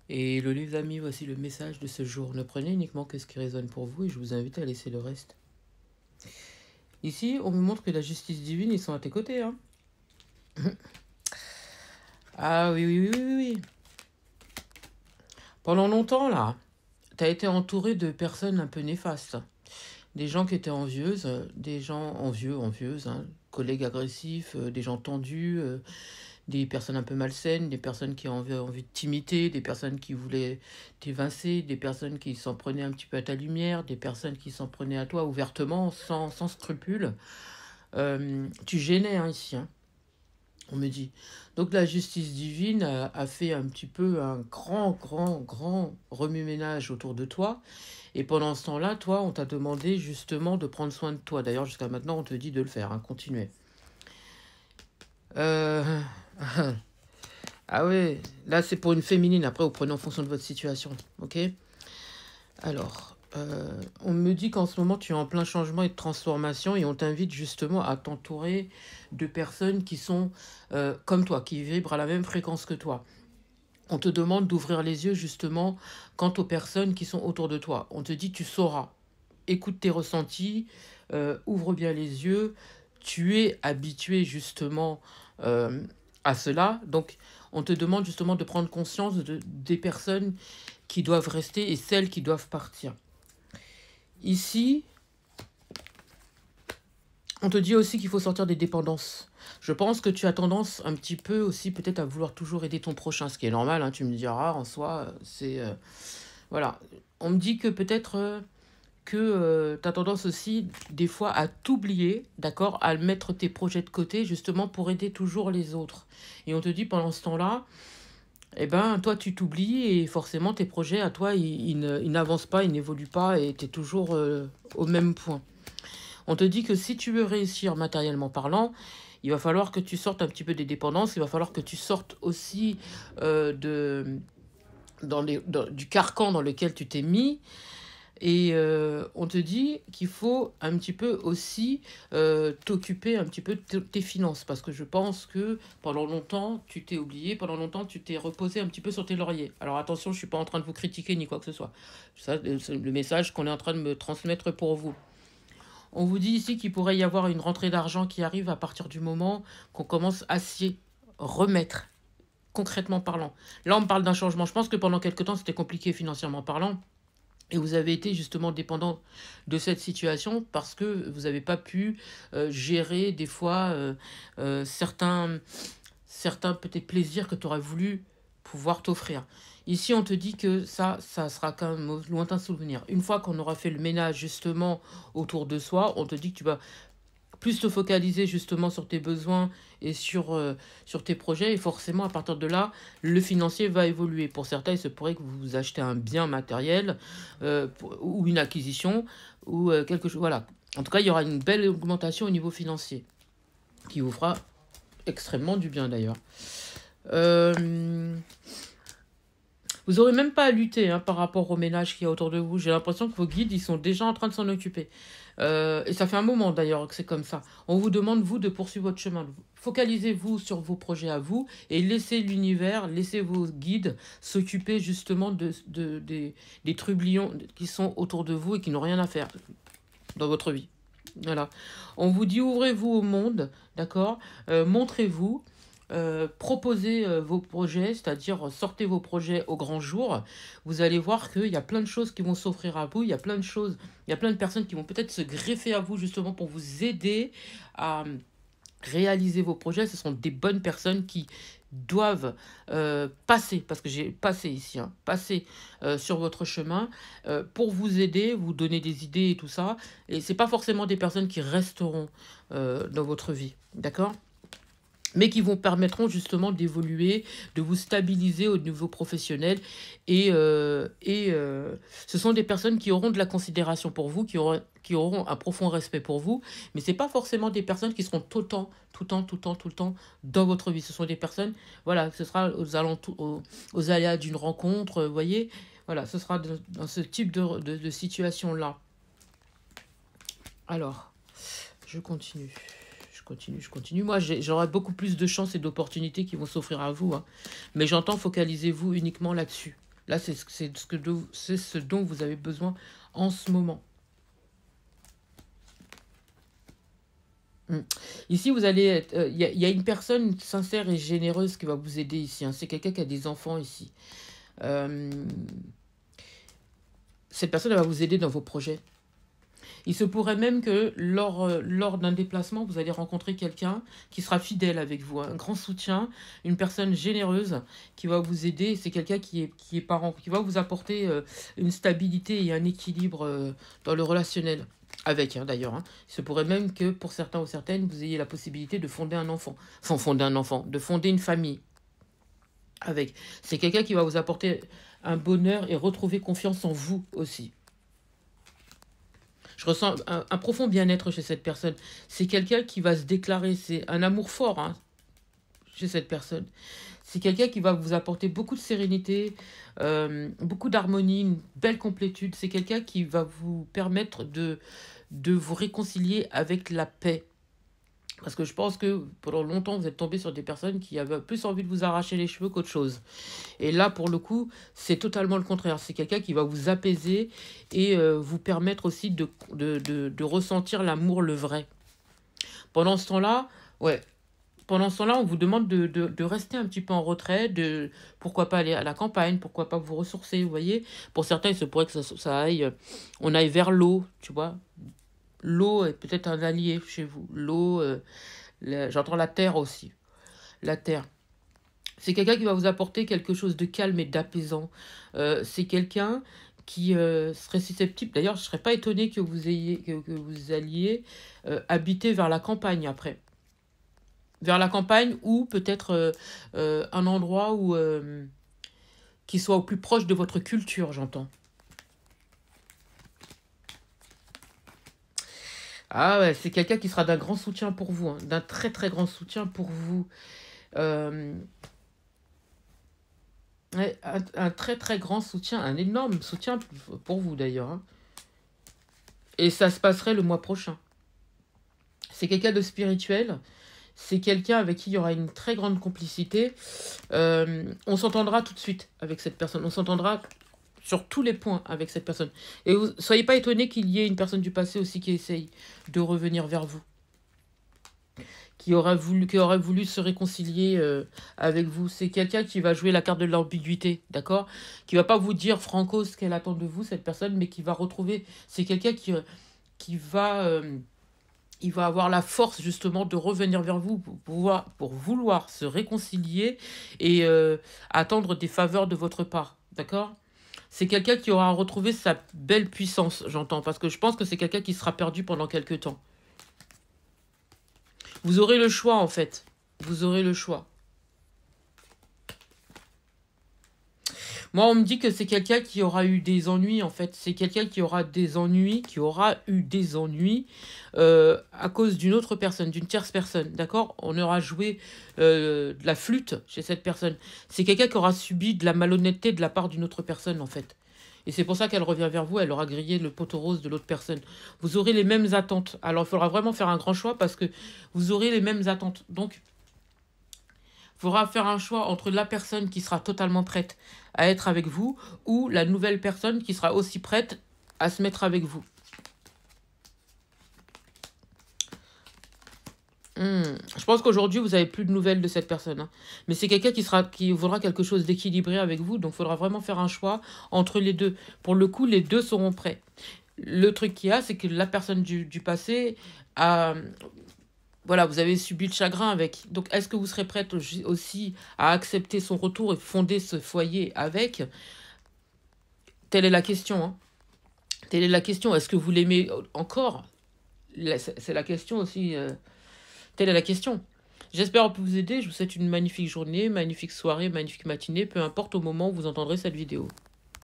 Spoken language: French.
Et les amis, voici le message de ce jour. Ne prenez uniquement que ce qui résonne pour vous et je vous invite à laisser le reste. Ici, on me montre que la justice divine, ils sont à tes côtés. Hein. Ah oui, oui, oui, oui, oui. Pendant longtemps, là, tu as été entouré de personnes un peu néfastes. Des gens qui étaient envieuses, des gens envieuses, hein, collègues agressifs, des gens tendus, des personnes un peu malsaines, des personnes qui ont envie de t'imiter, des personnes qui voulaient t'évincer, des personnes qui s'en prenaient un petit peu à ta lumière, des personnes qui s'en prenaient à toi ouvertement, sans scrupule. Tu gênais hein, ici, hein, on me dit. Donc la justice divine a fait un petit peu un grand remue-ménage autour de toi. Et pendant ce temps-là, toi, on t'a demandé justement de prendre soin de toi. D'ailleurs, jusqu'à maintenant, on te dit de le faire. Hein, continuez. Euh... Ah ouais, là c'est pour une féminine, après vous prenez en fonction de votre situation, ok? Alors, on me dit qu'en ce moment tu es en plein changement et de transformation et on t'invite justement à t'entourer de personnes qui sont comme toi, qui vibrent à la même fréquence que toi. On te demande d'ouvrir les yeux justement quant aux personnes qui sont autour de toi. On te dit tu sauras, écoute tes ressentis, ouvre bien les yeux, tu es habitué justement à cela. Donc, on te demande justement de prendre conscience des personnes qui doivent rester et celles qui doivent partir. Ici, on te dit aussi qu'il faut sortir des dépendances. Je pense que tu as tendance un petit peu aussi peut-être à vouloir toujours aider ton prochain, ce qui est normal, hein, tu me diras, en soi, c'est... voilà. On me dit que peut-être... que tu as tendance aussi des fois à t'oublier, d'accord, à mettre tes projets de côté justement pour aider toujours les autres. Et on te dit pendant ce temps-là, eh ben toi tu t'oublies et forcément tes projets à toi ils n'avancent pas, ils n'évoluent pas et tu es toujours au même point. On te dit que si tu veux réussir matériellement parlant, il va falloir que tu sortes un petit peu des dépendances, il va falloir que tu sortes aussi de, du carcan dans lequel tu t'es mis. Et on te dit qu'il faut un petit peu aussi t'occuper un petit peu de tes finances. Parce que je pense que pendant longtemps, tu t'es oublié, pendant longtemps, tu t'es reposé un petit peu sur tes lauriers. Alors attention, je ne suis pas en train de vous critiquer ni quoi que ce soit. Ça, c'est le message qu'on est en train de me transmettre pour vous. On vous dit ici qu'il pourrait y avoir une rentrée d'argent qui arrive à partir du moment qu'on commence à s'y remettre, concrètement parlant. Là, on me parle d'un changement. Je pense que pendant quelques temps, c'était compliqué financièrement parlant. Et vous avez été justement dépendant de cette situation parce que vous n'avez pas pu gérer des fois certains peut-être plaisirs que tu aurais voulu pouvoir t'offrir. Ici, on te dit que ça sera qu'un lointain souvenir. Une fois qu'on aura fait le ménage justement autour de soi, on te dit que tu vas plus te focaliser justement sur tes besoins et sur tes projets. Et forcément, à partir de là, le financier va évoluer. Pour certains, il se pourrait que vous achetez un bien matériel ou une acquisition ou quelque chose. Voilà. En tout cas, il y aura une belle augmentation au niveau financier qui vous fera extrêmement du bien d'ailleurs. Vous n'aurez même pas à lutter hein, par rapport au ménage qu'il y a autour de vous. J'ai l'impression que vos guides, ils sont déjà en train de s'en occuper. Et ça fait un moment d'ailleurs que c'est comme ça. On vous demande, vous, de poursuivre votre chemin. Focalisez-vous sur vos projets à vous et laissez l'univers, laissez vos guides s'occuper justement des trublions qui sont autour de vous et qui n'ont rien à faire dans votre vie. Voilà. On vous dit, ouvrez-vous au monde, d'accord. Montrez-vous. Proposez vos projets, c'est-à-dire sortez vos projets au grand jour, vous allez voir qu'il y a plein de choses qui vont s'offrir à vous, il y a plein de choses, il y a plein de personnes qui vont peut-être se greffer à vous justement pour vous aider à réaliser vos projets. Ce sont des bonnes personnes qui doivent passer, parce que j'ai passé ici, hein, passer sur votre chemin pour vous aider, vous donner des idées et tout ça. Et c'est pas forcément des personnes qui resteront dans votre vie, d'accord ? Mais qui vous permettront justement d'évoluer, de vous stabiliser au niveau professionnel. Et ce sont des personnes qui auront de la considération pour vous, qui auront un profond respect pour vous, mais ce n'est pas forcément des personnes qui seront tout le temps dans votre vie. Ce sont des personnes, voilà, ce sera aux alentours, aux aléas d'une rencontre, vous voyez, voilà, ce sera dans ce type de situation-là. Alors, je continue. Je continue. Moi, j'aurai beaucoup plus de chances et d'opportunités qui vont s'offrir à vous. Hein. Mais j'entends, focalisez-vous uniquement là-dessus. Là, c'est ce dont vous avez besoin en ce moment. Ici, vous allez être... Il y a une personne sincère et généreuse qui va vous aider ici, hein. C'est quelqu'un qui a des enfants ici. Euh, Cette personne elle va vous aider dans vos projets. Il se pourrait même que lors d'un déplacement, vous allez rencontrer quelqu'un qui sera fidèle avec vous, un grand soutien, une personne généreuse qui va vous aider. C'est quelqu'un qui est parent, qui va vous apporter une stabilité et un équilibre dans le relationnel. Avec, hein, d'ailleurs. Hein. Il se pourrait même que pour certains ou certaines, vous ayez la possibilité de fonder un enfant. Enfin, fonder un enfant, de fonder une famille avec. C'est quelqu'un qui va vous apporter un bonheur et retrouver confiance en vous aussi. Je ressens un profond bien-être chez cette personne. C'est quelqu'un qui va se déclarer. C'est un amour fort, hein, chez cette personne. C'est quelqu'un qui va vous apporter beaucoup de sérénité, beaucoup d'harmonie, une belle complétude. C'est quelqu'un qui va vous permettre de vous réconcilier avec la paix. Parce que je pense que pendant longtemps, vous êtes tombé sur des personnes qui avaient plus envie de vous arracher les cheveux qu'autre chose. Et là, pour le coup, c'est totalement le contraire. C'est quelqu'un qui va vous apaiser et vous permettre aussi de ressentir l'amour, le vrai. Pendant ce temps-là, ouais. Pendant ce temps-là, on vous demande de rester un petit peu en retrait, pourquoi pas aller à la campagne, pourquoi pas vous ressourcer, vous voyez. Pour certains, il se pourrait que on aille vers l'eau, tu vois. L'eau est peut-être un allié chez vous. L'eau, j'entends la terre aussi. La terre. C'est quelqu'un qui va vous apporter quelque chose de calme et d'apaisant. C'est quelqu'un qui serait susceptible. D'ailleurs, je ne serais pas étonnée que vous alliez habiter vers la campagne après. Vers la campagne ou peut-être un endroit où qui soit au plus proche de votre culture, j'entends. Ah ouais, c'est quelqu'un qui sera d'un grand soutien pour vous, hein, d'un très très grand soutien pour vous. Euh, ouais, un très très grand soutien, un énorme soutien pour vous d'ailleurs. Hein. Et ça se passerait le mois prochain. C'est quelqu'un de spirituel, c'est quelqu'un avec qui il y aura une très grande complicité. On s'entendra tout de suite avec cette personne, on s'entendra sur tous les points avec cette personne. Et vous soyez pas étonnés qu'il y ait une personne du passé aussi qui essaye de revenir vers vous. Qui aurait voulu se réconcilier avec vous. C'est quelqu'un qui va jouer la carte de l'ambiguïté, d'accord? Qui va pas vous dire franco ce qu'elle attend de vous, cette personne, mais qui va retrouver... C'est quelqu'un qui va... il va avoir la force justement de revenir vers vous pour vouloir se réconcilier et attendre des faveurs de votre part, d'accord? C'est quelqu'un qui aura retrouvé sa belle puissance, j'entends, parce que je pense que c'est quelqu'un qui sera perdu pendant quelques temps. Vous aurez le choix, en fait. Vous aurez le choix. Moi, on me dit que c'est quelqu'un qui aura eu des ennuis, en fait. C'est quelqu'un qui aura des ennuis, qui aura eu des ennuis à cause d'une autre personne, d'une tierce personne, d'accord? On aura joué de la flûte chez cette personne. C'est quelqu'un qui aura subi de la malhonnêteté de la part d'une autre personne, en fait. Et c'est pour ça qu'elle revient vers vous, elle aura grillé le poteau rose de l'autre personne. Vous aurez les mêmes attentes. Alors, il faudra vraiment faire un grand choix parce que vous aurez les mêmes attentes. Donc, il faudra faire un choix entre la personne qui sera totalement prête à être avec vous ou la nouvelle personne qui sera aussi prête à se mettre avec vous. Je pense qu'aujourd'hui, vous n'avez plus de nouvelles de cette personne. Hein. Mais c'est quelqu'un qui voudra quelque chose d'équilibré avec vous. Donc, il faudra vraiment faire un choix entre les deux. Pour le coup, les deux seront prêts. Le truc qu'il y a, c'est que la personne du passé a... Voilà, vous avez subi le chagrin avec. Donc, est-ce que vous serez prête aussi à accepter son retour et fonder ce foyer avec? Telle est la question. Hein. Telle est la question. Est-ce que vous l'aimez encore? C'est la question aussi... Telle est la question. J'espère vous aider. Je vous souhaite une magnifique journée, magnifique soirée, magnifique matinée, peu importe au moment où vous entendrez cette vidéo.